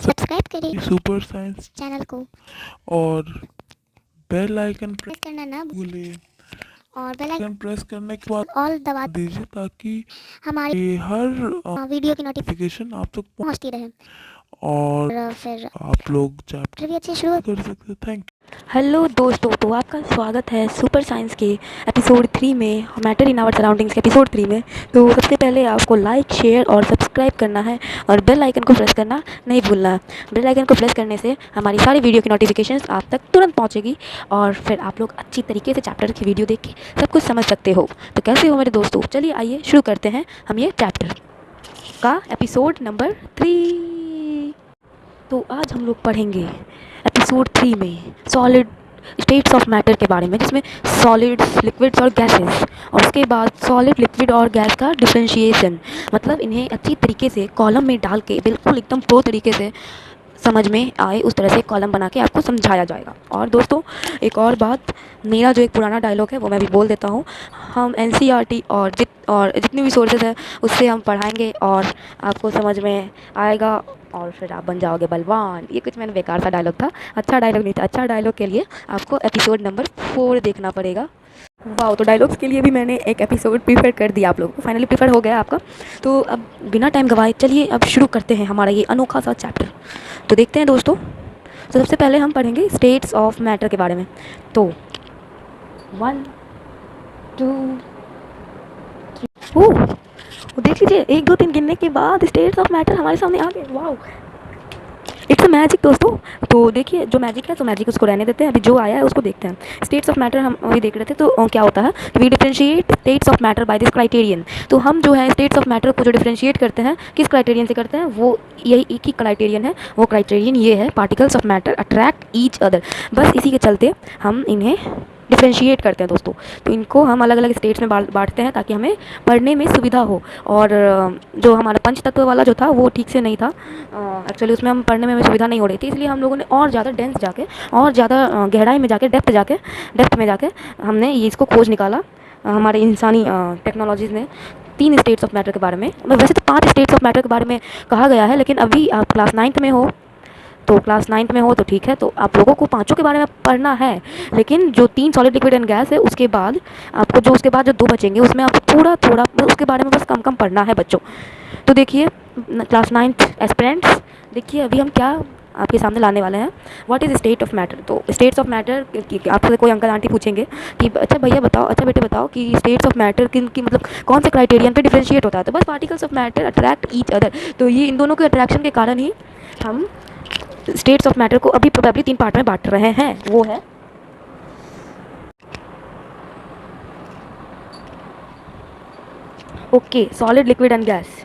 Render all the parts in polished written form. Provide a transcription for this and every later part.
Subscribe करें super science channel को, और बेल आइकन प्रेस करना ना भूलिए। और बेल आइकन प्रेस करने के बाद ऑल दबा दीजिए ताकि हमारी ये हर वीडियो की नोटिफिकेशन आप तक पहुंचती रहे और और फिर आप लोग चैप्टर भी अच्छे शुरू कर सकते हैं। थैंक हेलो दोस्तों, तो आपका स्वागत है सुपर साइंस के एपिसोड 3 में, मैटर इन आवर सराउंडिंग्स के एपिसोड 3 में। तो सबसे पहले आपको लाइक, शेयर और सब्सक्राइब करना है और बेल आइकन को प्रेस करना नहीं भूलना है। बेल आइकन को प्रेस करने से हमारी सारी वीडियो की नोटिफिकेशंस आप तक तुरंत पहुंचेगी और फिर आप लोग अच्छी तरीके से चैप्टर की वीडियो देख के सब कुछ समझ सकते हो। तो कैसे हो मेरे दोस्तों? चलिए आइए शुरू करते हैं हम ये चैप्टर का एपिसोड नंबर 3। तो आज हम लोग पढ़ेंगे एपिसोड 3 में सॉलिड स्टेट्स ऑफ मैटर के बारे में, जिसमें सॉलिड्स, लिक्विड्स और गैसेस, और उसके बाद सॉलिड, लिक्विड और गैस का डिफरेंशिएशन, मतलब इन्हें अच्छी तरीके से कॉलम में डाल के बिल्कुल एकदम प्रो तरीके से समझ में आए उस तरह से कॉलम बना के आपको समझाया जाएगा। और दोस्तों एक और बात, मेरा जो एक पुराना डायलॉग है वो मैं भी बोल देता हूँ। हम एनसीईआरटी और जितनी भी सोर्सेज है उससे हम पढ़ाएंगे और आपको समझ में आएगा और फिर आप बन जाओगे बलवान। ये कुछ मैंने बेकार सा डायलॉग था, अच्छा डायलॉग नहीं था। अच्छा डायलॉग के लिए आपको एपिसोड नंबर 4 देखना पड़ेगा। वाह, तो डायलॉग्स के लिए भी मैंने एक एपिसोड प्रीफर कर दिया आप लोगों को, फाइनली प्रीफर हो गया आपका। तो अब बिना टाइम गवाए चलिए अब शुरू करते हैं हमारा ये अनोखा सा चैप्टर। तो देखते हैं दोस्तों। तो सबसे पहले हम पढ़ेंगे स्टेट्स ऑफ मैटर के बारे में। तो 1 2 3 ओह, देख लीजिए 1 2 3 गिनने के बाद स्टेट्स ऑफ मैटर हमारे सामने आ गए। वाह, इट्स अ मैजिक दोस्तों। तो देखिए जो मैजिक है तो मैजिक उसको रहने देते हैं, अभी जो आया है उसको देखते हैं। स्टेट्स ऑफ मैटर हम अभी देख रहे थे। तो क्या होता है कि we differentiate states of matter by this criterion. तो हम जो है स्टेट्स ऑफ मैटर को जो डिफरेंशिएट करते हैं किस क्राइटेरियन से करते हैं, वो यही एक ही क्राइटेरियन है। वो क्राइटेरियन ये है, particles of matter attract each other. बस इसी के चलते हम इन्हें डिफरेंशिएट करते हैं दोस्तों। तो इनको हम अलग अलग स्टेट्स में बांटते हैं ताकि हमें पढ़ने में सुविधा हो। और जो हमारा पंच तत्व वाला जो था वो ठीक से नहीं था, एक्चुअली उसमें हम पढ़ने में हमें सुविधा नहीं हो रही थी, इसलिए हम लोगों ने और ज़्यादा डेंस जाके और ज़्यादा गहराई में जाके डेप्थ में जाके हमने ये इसको खोज निकाला। हमारे इंसानी टेक्नोलॉजीज़ ने 3 स्टेट्स ऑफ मैटर के बारे में, वैसे तो 5 स्टेट्स ऑफ मैटर के बारे में कहा गया है, लेकिन अभी आप क्लास 9th में हो, तो क्लास 9th में हो तो ठीक है, तो आप लोगों को पाँचों के बारे में पढ़ना है। लेकिन जो 3 सॉलिड, लिक्विड एंड गैस है उसके बाद आपको जो उसके बाद जो 2 बचेंगे उसमें आपको थोड़ा थोड़ा उसके बारे में बस कम कम पढ़ना है बच्चों। तो देखिए क्लास 9th एस्पिरेंट्स, देखिए अभी हम क्या आपके सामने लाने वाले हैं, what is state of matter. तो स्टेट्स ऑफ मैटर आपसे कोई अंकल आंटी पूछेंगे कि अच्छा भैया बताओ, अच्छा बेटे बताओ कि स्टेट्स ऑफ मैटर किन की, मतलब कौन से क्राइटेरियन पे डिफरेंशिएट होता है। तो बस particles of matter attract each other. तो ये इन दोनों के अट्रैक्शन के कारण ही हम स्टेट्स ऑफ मैटर को अभी प्रोबेबली 3 पार्ट में बांट रहे हैं। वो है okay, solid, liquid and gas.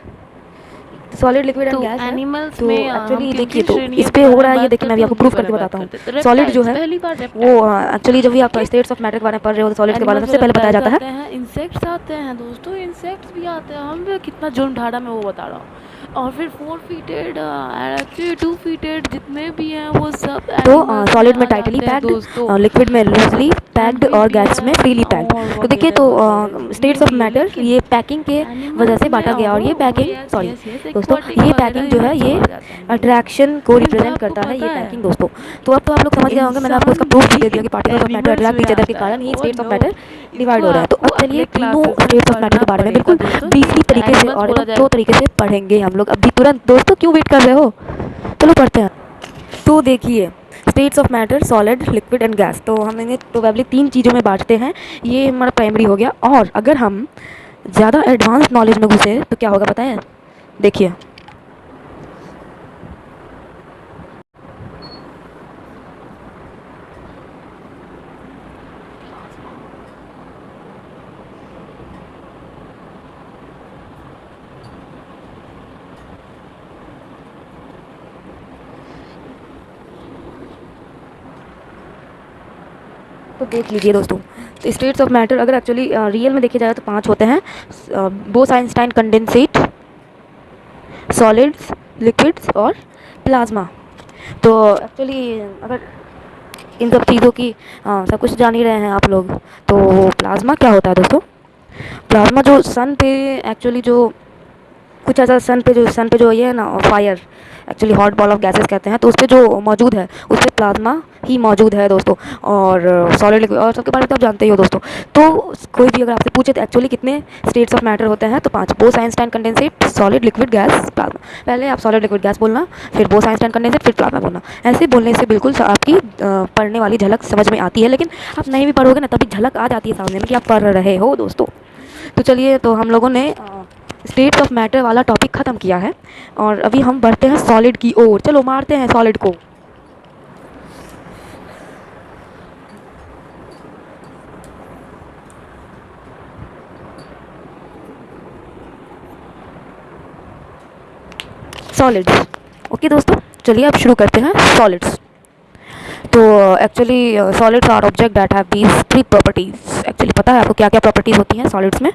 Solid, liquid and तो गैस है। एनिमल्स तो में एक्चुअली हम देखिए, किन तो श्रेणियों इस के पे हो बारे रहा में है ये, बात देखिए मैं करते अभी हैं, आपको उनके प्रूफ बारे करके में बात बताता करते हैं। हूँ। तो सॉलिड जो रेप्टाइल्स, है पहली बार वो रेप्टाइल्स। एक्चुअली जब भी आप स्टेट्स ऑफ मैटर के बारे में पढ़ रहे हो तो सॉलिड्स के बारे में सबसे पहले बताया जाता है। हैं, इंसेक्ट्स आते हैं दोस्तों, इंसेक्ट्स भी आते हैं। हम भी कितना झुंड-झाड़ा में वो बता रहा हूँ। और फिर 4 फीटेड, 2 फीटेड जितने भी हैं वो सब तो एनिमल्स में सॉलिड में आ टाइटली जाते हैं दोस्तों। पैक्ड, लिक्विड में लूजली पैक्ड और गैस में एम्फीबियन फ्रीली पैक्ड। और तो देखिए, वगैरह तो वगैरह जितने स्टेट्स ऑफ भी हैं, मैटर लेकिन ये पैकिंग के वजह एनिमल्स से में बांटा गया। और ये packing, yes sorry yes yes, दोस्तों, एक्वाटिक ये वगैरह पैकिंग जो है सब ये आ जाते हैं दोस्तों। अट्रैक्शन को लेकिन रिप्रेजेंट आपको करता है, ये पता है, पैकिंग दोस्तों। तो अब तो आप लोग समझ गए होंगे, मैंने आपको इसका प्रूफ भी दे दिया कि particles of matter animals attract में ईच अदर के आता है। कारण ही oh states of no, matter divide इसको हो रहे हैं। तो आपको अब चलिए अपने तीनों क्लासेस में स्टेट्स ऑफ मैटर पढ़ना के बारे में पड़ेगा बिल्कुल दोस्तों। ब्रीफली तरीके से एनिमल्स और बोला एकदम प्रो जाएगा। तरीके से पढ़ेंगे हम लोग अभी तुरंत। दोस्तों क्यों वेट कर रहे हो, चलो पढ़ते हैं। तो देखिए states of matter, solid, liquid and gas, तो हम इन्हें प्रोबेबली 3 चीज़ों में बांटते हैं। ये हमारा प्राइमरी हो गया। और अगर हम ज़्यादा एडवांस नॉलेज में घुसे तो क्या होगा पता है? देखिए तो देख लीजिए दोस्तों, तो स्टेट्स ऑफ मैटर अगर एक्चुअली रियल में देखे जाए तो 5 होते हैं। बोस-आइंस्टाइन कंडेंसेट, सॉलिड्स, लिक्विड्स और प्लाज्मा। तो एक्चुअली अगर इन सब चीज़ों की सब कुछ जान ही रहे हैं आप लोग, तो प्लाज्मा क्या होता है दोस्तों? प्लाज्मा जो सन पे एक्चुअली जो कुछ ऐसा सन पे जो ये है ना fire, actually hot ball of gases कहते हैं, तो उस पर जो मौजूद है उस पर प्लाज्मा ही मौजूद है दोस्तों। और सॉलिड लिक्विड और सबके बारे में तो आप जानते ही हो दोस्तों। तो कोई भी अगर आपसे पूछे तो एक्चुअली कितने स्टेट्स ऑफ मैटर होते हैं, तो 5, Bose Einstein condensate, solid, liquid, gas, plasma. पहले आप सॉलिड लिक्विड गैस बोलना, फिर बोस-आइंस्टाइन कंडेंसेट, फिर प्लाज्मा बोलना। ऐसे बोलने से बिल्कुल आपकी पढ़ने वाली झलक समझ में आती है, लेकिन आप नहीं भी पढ़ोगे ना तभी झलक आ जाती है सामने में कि आप पढ़ रहे हो दोस्तों। तो चलिए, तो हम लोगों ने स्टेट्स ऑफ मैटर वाला टॉपिक ख़त्म किया है और अभी हम बढ़ते हैं सॉलिड की ओर। चलो मारते हैं सॉलिड को। सॉलिड्स। ओके दोस्तों, चलिए अब शुरू करते हैं सॉलिड्स। तो actually solids are object that have these 3 properties. Actually पता है आपको क्या क्या प्रॉपर्टीज़ होती हैं सॉलिड्स में?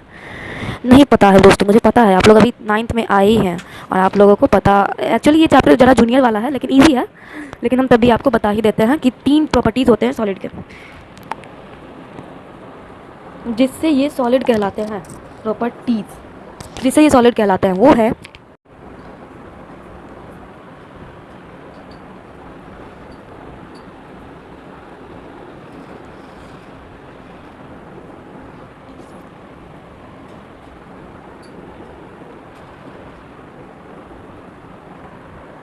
नहीं पता है दोस्तों, मुझे पता है, आप लोग अभी 9th में आए ही हैं और आप लोगों को पता। एक्चुअली ये चैप्टर ज़रा जूनियर वाला है लेकिन ईजी है, लेकिन हम तभी आपको बता ही देते हैं कि 3 प्रॉपर्टीज़ होते हैं सॉलिड के, जिससे ये सॉलिड कहलाते हैं। प्रॉपर्टीज़ जिससे ये सॉलिड कहलाते हैं वो है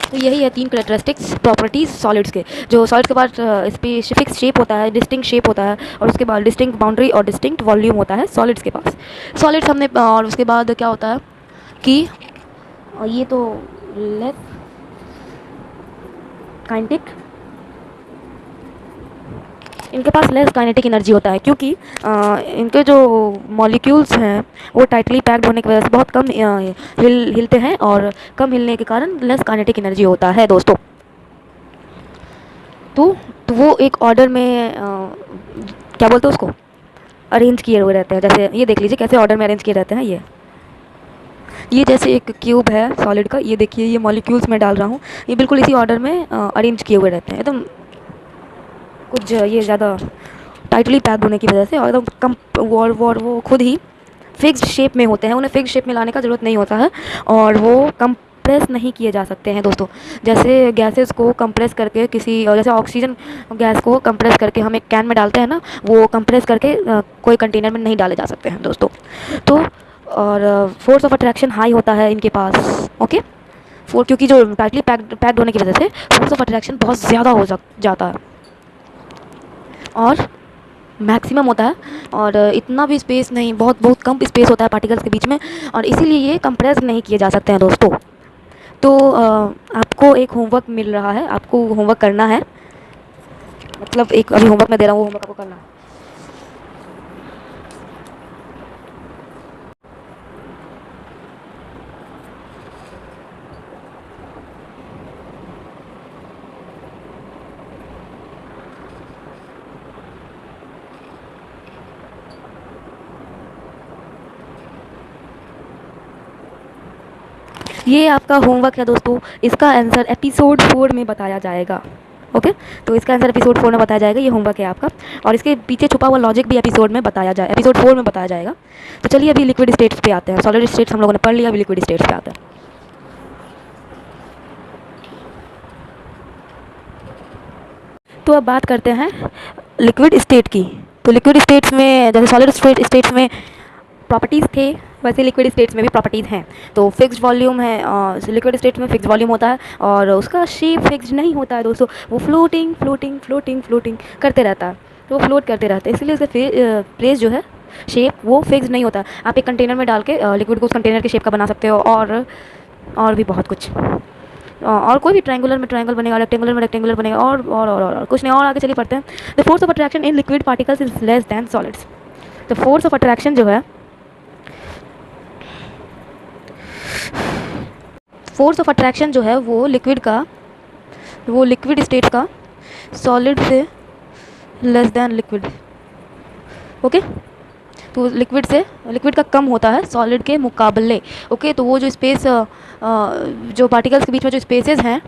तो यही है 3 करेक्टरिस्टिक्स प्रॉपर्टीज़ सॉलिड्स के। जो सॉलिड्स के पास स्पेसिफिक शेप होता है, डिस्टिंक्ट शेप होता है, और उसके बाद डिस्टिंक्ट बाउंड्री और डिस्टिंक्ट वॉल्यूम होता है सॉलिड्स के पास। सॉलिड्स हमने और उसके बाद क्या होता है कि ये तो लेस काइनेटिक, इनके पास लेस काइनेटिक एनर्जी होता है क्योंकि इनके जो मॉलिक्यूल्स हैं वो टाइटली पैक्ड होने की वजह से बहुत कम हिलते हैं और कम हिलने के कारण लेस काइनेटिक एनर्जी होता है दोस्तों। तो वो एक ऑर्डर में क्या बोलते हैं उसको, अरेंज किए हुए रहते हैं। जैसे ये देख लीजिए कैसे ऑर्डर में अरेंज किए रहते हैं। ये जैसे एक क्यूब है सॉलिड का, ये देखिए ये मॉलिक्यूल्स में डाल रहा हूँ, ये बिल्कुल इसी ऑर्डर में अरेंज किए हुए रहते हैं एकदम। कुछ ये ज़्यादा टाइटली पैक्ड होने की वजह से और एकदम कम वो खुद ही फिक्स्ड शेप में होते हैं, उन्हें फिक्स्ड शेप में लाने का ज़रूरत नहीं होता है और वो कंप्रेस नहीं किए जा सकते हैं दोस्तों। जैसे गैसेस को कंप्रेस करके जैसे ऑक्सीजन गैस को कंप्रेस करके हम एक कैन में डालते हैं ना, वो कंप्रेस करके कोई कंटेनर में नहीं डाले जा सकते हैं दोस्तों। तो और फोर्स ऑफ अट्रैक्शन हाई होता है इनके पास। ओके, क्योंकि जो टाइटली पैक्ड होने की वजह से फोर्स ऑफ अट्रैक्शन बहुत ज़्यादा हो जाता है और मैक्सिमम होता है, और इतना भी स्पेस नहीं, बहुत कम स्पेस होता है पार्टिकल्स के बीच में, और इसीलिए ये कंप्रेस नहीं किए जा सकते हैं दोस्तों। तो आपको एक होमवर्क मिल रहा है, आपको होमवर्क करना है, मतलब एक अभी होमवर्क मैं दे रहा हूँ, वो होमवर्क आपको करना है। ये आपका होमवर्क है दोस्तों, इसका आंसर एपिसोड 4 में बताया जाएगा। ओके, तो इसका आंसर एपिसोड 4 में बताया जाएगा, ये होमवर्क है आपका, और इसके पीछे छुपा हुआ लॉजिक भी एपिसोड 4 में बताया जाएगा। तो चलिए अभी लिक्विड स्टेट्स पे आते हैं। सॉलिड स्टेट्स हम लोगों ने पढ़ लिया, अभी लिक्विड स्टेट्स पे आते हैं। तो अब बात करते हैं लिक्विड स्टेट की। तो लिक्विड स्टेट्स में जैसे सॉलिड स्टेट्स में प्रॉपर्टीज़ थे, वैसे लिक्विड स्टेट्स में भी प्रॉपर्टीज़ हैं। तो फिक्स्ड वॉल्यूम है, लिक्विड स्टेट्स में फिक्स्ड वॉल्यूम होता है और उसका शेप फिक्स्ड नहीं होता है दोस्तों, वो फ्लोटिंग करते रहता है, तो वो फ्लोट करते रहते हैं, इसलिए उसका प्लेस जो है शेप वो फिक्स्ड नहीं होता। आप एक कंटेनर में डाल के लिक्विड को उस कंटेनर के शेप का बना सकते हो, और भी बहुत कुछ, और कोई भी ट्रायंगुलर में ट्रायंगल बनेगा, रेक्टेंगुलर में रेक्टेंगुलर बनेगा, और कुछ नहीं। और आगे चलिए पढ़ते हैं। The force of attraction in liquid particles is less than solids. तो फोर्स ऑफ अट्रैक्शन जो है, वो लिक्विड स्टेट का सॉलिड से लेस दैन लिक्विड। ओके, तो लिक्विड का कम होता है सॉलिड के मुकाबले। ओके, तो वो जो स्पेस जो पार्टिकल्स के बीच में जो स्पेसेस हैं,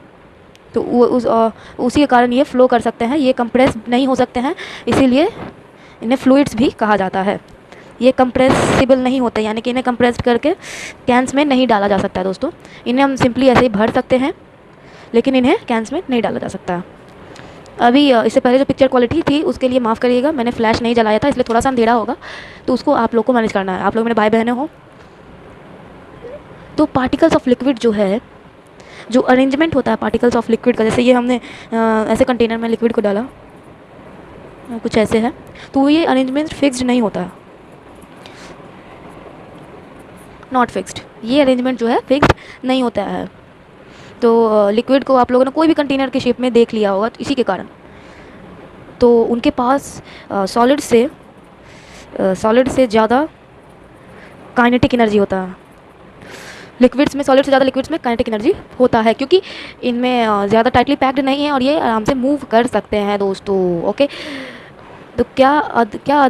तो वो उसी के कारण ये फ्लो कर सकते हैं, ये कंप्रेस नहीं हो सकते हैं, इसीलिए इन्हें फ्लूइड्स भी कहा जाता है। ये कंप्रेसिबल नहीं होते, यानी कि इन्हें कंप्रेस करके कैंस में नहीं डाला जा सकता है दोस्तों। इन्हें हम सिंपली ऐसे ही भर सकते हैं, लेकिन इन्हें कैंस में नहीं डाला जा सकता। अभी इससे पहले जो पिक्चर क्वालिटी थी उसके लिए माफ़ करिएगा, मैंने फ्लैश नहीं जलाया था, इसलिए थोड़ा सा अंधेरा होगा, तो उसको आप लोग को मैनेज करना है। आप लोग मेरे भाई बहनें हो। तो पार्टिकल्स ऑफ लिक्विड जो है, जो अरेंजमेंट होता है पार्टिकल्स ऑफ लिक्विड का, जैसे ये हमने ऐसे कंटेनर में लिक्विड को डाला, कुछ ऐसे है, तो ये अरेंजमेंट फिक्स्ड नहीं होता है, नॉट फिक्स्ड। ये अरेंजमेंट जो है फिक्स्ड नहीं होता है। तो लिक्विड को आप लोगों ने कोई भी कंटेनर के शेप में देख लिया होगा, तो इसी के कारण तो उनके पास सॉलिड से ज़्यादा काइनेटिक एनर्जी होता है। लिक्विड्स में, सॉलिड से ज़्यादा लिक्विड्स में काइनेटिक एनर्जी होता है, क्योंकि इनमें ज़्यादा टाइटली पैक्ड नहीं है और ये आराम से मूव कर सकते हैं दोस्तों। ओके, तो क्या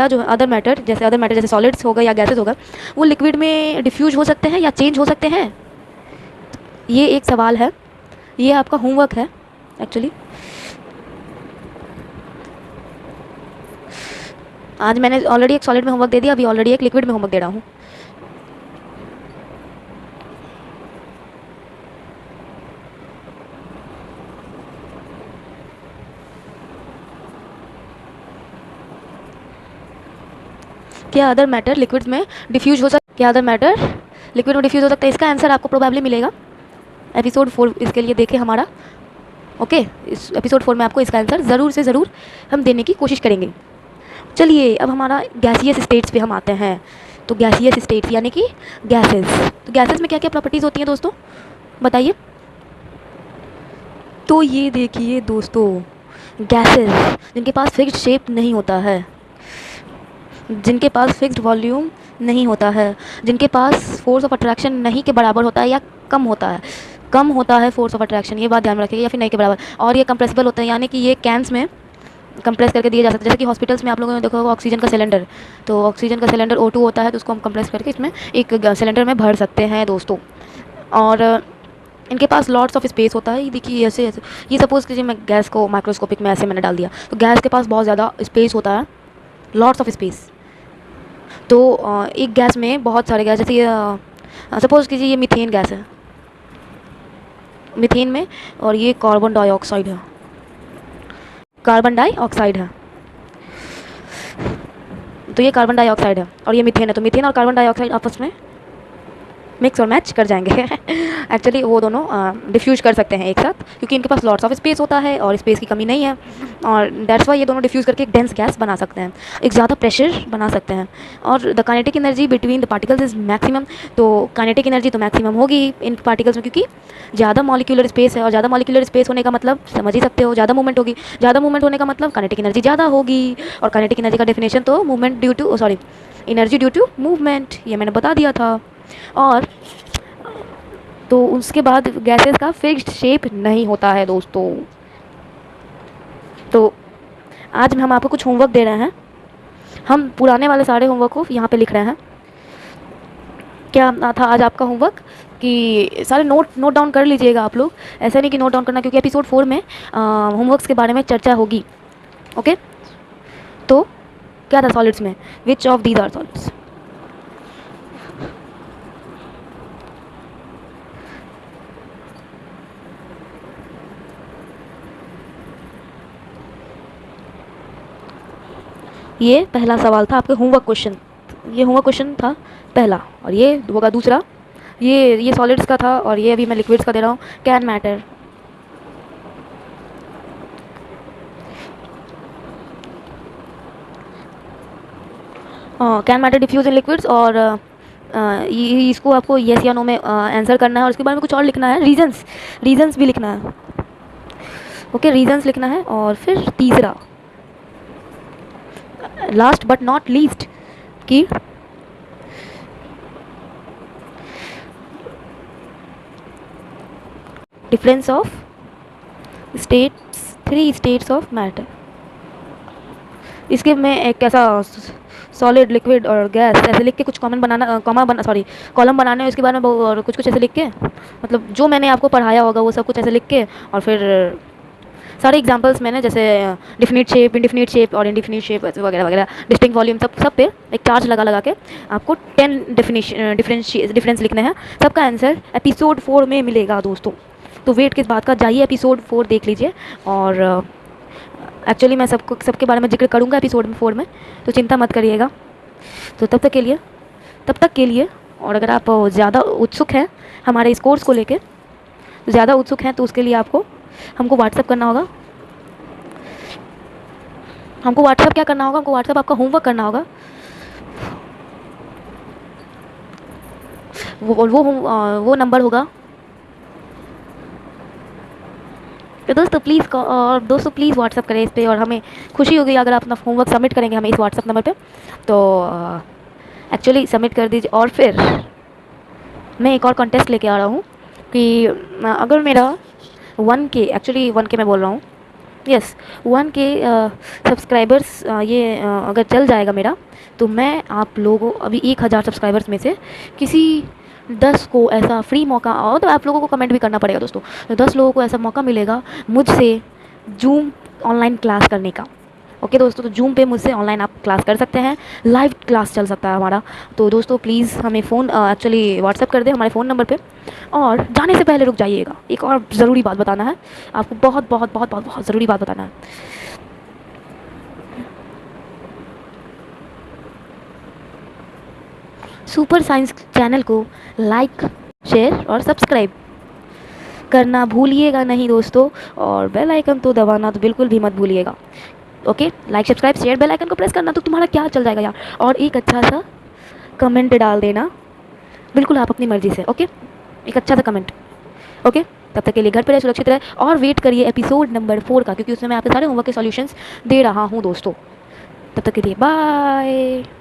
जो अदर मैटर जैसे सॉलिड्स होगा या गैसेस होगा, वो लिक्विड में डिफ्यूज हो सकते हैं या चेंज हो सकते हैं? ये एक सवाल है, ये आपका होमवर्क है एक्चुअली। आज मैंने ऑलरेडी एक सॉलिड में होमवर्क दे दिया, अभी ऑलरेडी एक लिक्विड में होमवर्क दे रहा हूँ। क्या अदर मैटर लिक्विड में डिफ्यूज हो सकता है? इसका आंसर आपको प्रोबेबली मिलेगा एपिसोड 4, इसके लिए देखें हमारा। ओके, इस एपिसोड 4 में आपको इसका आंसर ज़रूर से ज़रूर हम देने की कोशिश करेंगे। चलिए अब हमारा गैसियस स्टेट्स पे हम आते हैं। तो गैसियस स्टेट्स यानी कि गैसेस, तो गैसेस में क्या क्या प्रॉपर्टीज़ होती हैं दोस्तों, बताइए। तो ये देखिए दोस्तों, गैसेस जिनके पास फिक्स्ड शेप नहीं होता है, जिनके पास फिक्स्ड वॉल्यूम नहीं होता है, जिनके पास फोर्स ऑफ अट्रैक्शन नहीं के बराबर होता है या कम होता है फोर्स ऑफ अट्रैक्शन, ये बात ध्यान में रखिएगा, या फिर नहीं के बराबर, और ये कंप्रेसिबल होते हैं, यानी कि ये कैंस में कंप्रेस करके दिए जा सकते हैं। जैसे कि हॉस्पिटल्स में आप लोगों ने देखा होगा ऑक्सीजन का सिलेंडर, तो ऑक्सीजन का सिलेंडर O2 होता है, तो उसको हम कंप्रेस करके इसमें एक सिलेंडर में भर सकते हैं दोस्तों। और इनके पास लॉट्स ऑफ स्पेस होता है। ये देखिए ऐसे, ये सपोज़ कीजिए मैं गैस को माइक्रोस्कोपिक में ऐसे मैंने डाल दिया, तो गैस के पास बहुत ज़्यादा स्पेस होता है, लॉट्स ऑफ स्पेस। तो एक गैस में बहुत सारे गैस, जैसे ये सपोज़ कीजिए ये मीथेन गैस है, मीथेन में, और ये कार्बन डाइऑक्साइड है, तो ये कार्बन डाइऑक्साइड है और ये मीथेन है, तो मीथेन और कार्बन डाइऑक्साइड आपस में मिक्स और मैच कर जाएंगे। एक्चुअली वो दोनों डिफ्यूज कर सकते हैं एक साथ, क्योंकि इनके पास लॉट्स ऑफ स्पेस होता है और स्पेस की कमी नहीं है, और दैट्स वाई ये दोनों डिफ्यूज करके एक डेंस गैस बना सकते हैं, एक ज़्यादा प्रेशर बना सकते हैं। और the kinetic energy between the particles is maximum, तो काइनेटिक एनर्जी तो मैक्सिमम होगी इन पार्टिकल्स में, क्योंकि ज़्यादा मॉलिक्यूलर स्पेस है, और ज़्यादा मॉलिक्यूलर स्पेस होने का मतलब समझ ही सकते हो, ज़्यादा मूवमेंट होगी, ज़्यादा मूवमेंट होने का मतलब काइनेटिक एनर्जी ज़्यादा होगी, और काइनेटिक एनर्जी का डेफिनेशन तो एनर्जी ड्यू टू मूवमेंट, ये मैंने बता दिया था। और तो उसके बाद गैसेस का फिक्स्ड शेप नहीं होता है दोस्तों। तो आज हम आपको कुछ होमवर्क दे रहे हैं, हम पुराने वाले सारे होमवर्क को यहाँ पे लिख रहे हैं। क्या था आज आपका होमवर्क कि सारे नोट डाउन कर लीजिएगा आप लोग, ऐसा नहीं कि नोट डाउन करना, क्योंकि एपिसोड 4 में होमवर्क्स के बारे में चर्चा होगी। ओके, तो क्या था सॉलिड्स में, which of these are solids? ये पहला सवाल था आपके होमवर्क क्वेश्चन, ये होमवर्क क्वेश्चन था पहला, और ये होगा दूसरा, ये सॉलिड्स का था, और ये अभी मैं लिक्विड्स का दे रहा हूँ। Can matter, can matter diffuse in liquids, और इसको आपको येस या नो में आंसर करना है, और इसके बारे में कुछ और लिखना है, रीजंस भी लिखना है। ओके, रीजंस लिखना है। और फिर तीसरा, लास्ट बट नॉट लीस्ट, कि difference of states, 3 states of matter. इसके में एक ऐसा सॉलिड, लिक्विड और गैस ऐसे लिख के कुछ कॉलम बनाने, उसके बारे में और कुछ ऐसे लिख के, मतलब जो मैंने आपको पढ़ाया होगा वो सब कुछ ऐसे लिख के, और फिर सारे एग्जांपल्स मैंने जैसे डिफिनिट शेप, इंडिफिनिट शेप और इंडिफिनिट शेप वगैरह वगैरह, डिस्टिंक्ट वॉल्यूम, सब पे एक चार्ज लगा लगा के आपको 10 डिफरेंस लिखने हैं। सबका आंसर एपिसोड 4 में मिलेगा दोस्तों। तो वेट किस बात का, जाइए एपिसोड 4 देख लीजिए। और एक्चुअली मैं सबके बारे में जिक्र करूँगा एपिसोड 4 में, तो चिंता मत करिएगा। तो तब तक के लिए और अगर आप ज़्यादा उत्सुक हैं हमारे इस कोर्स को लेकर, ज़्यादा उत्सुक हैं, तो उसके लिए हमको व्हाट्सअप करना होगा। हमको व्हाट्सअप आपका होमवर्क करना होगा। वो नंबर होगा। तो दोस्तों प्लीज़ व्हाट्सअप करें इस पर, और हमें खुशी होगी अगर आप अपना होमवर्क सबमिट करेंगे हमें इस व्हाट्सअप नंबर पे। तो एक्चुअली सबमिट कर दीजिए। और फिर मैं एक और कॉन्टेस्ट लेके आ रहा हूँ कि अगर मेरा 1K, एक्चुअली 1K मैं बोल रहा हूँ, यस 1K सब्सक्राइबर्स अगर चल जाएगा मेरा, तो मैं आप लोगों अभी 1000 सब्सक्राइबर्स में से किसी 10 को ऐसा फ्री मौका, और तो आप लोगों को कमेंट भी करना पड़ेगा दोस्तों, तो 10 लोगों को ऐसा मौका मिलेगा मुझसे जूम ऑनलाइन क्लास करने का। ओके दोस्तों, तो जूम पे मुझसे ऑनलाइन आप क्लास कर सकते हैं, लाइव क्लास चल सकता है हमारा। तो दोस्तों प्लीज़ हमें फ़ोन एक्चुअली व्हाट्सअप कर दें हमारे फ़ोन नंबर पे। और जाने से पहले रुक जाइएगा, एक और ज़रूरी बात बताना है आपको, बहुत बहुत बहुत बहुत बहुत ज़रूरी बात बताना है। सुपर साइंस चैनल को लाइक, शेयर और सब्सक्राइब करना भूलिएगा नहीं दोस्तों, और बेल आइकन तो दबाना तो बिल्कुल भी मत भूलिएगा। Okay, like, subscribe, share, bell icon को प्रेस करना तो तुम्हारा क्या चल जाएगा यार। और एक अच्छा सा कमेंट डाल देना, बिल्कुल आप अपनी मर्ज़ी से। ओके, एक अच्छा सा कमेंट। ओके, तब तक के लिए घर पर रहे, सुरक्षित रहे, और वेट करिए एपिसोड नंबर 4 का, क्योंकि उसमें मैं आपके सारे होमवर्क के सॉल्यूशंस दे रहा हूँ दोस्तों। तब तक के लिए बाय।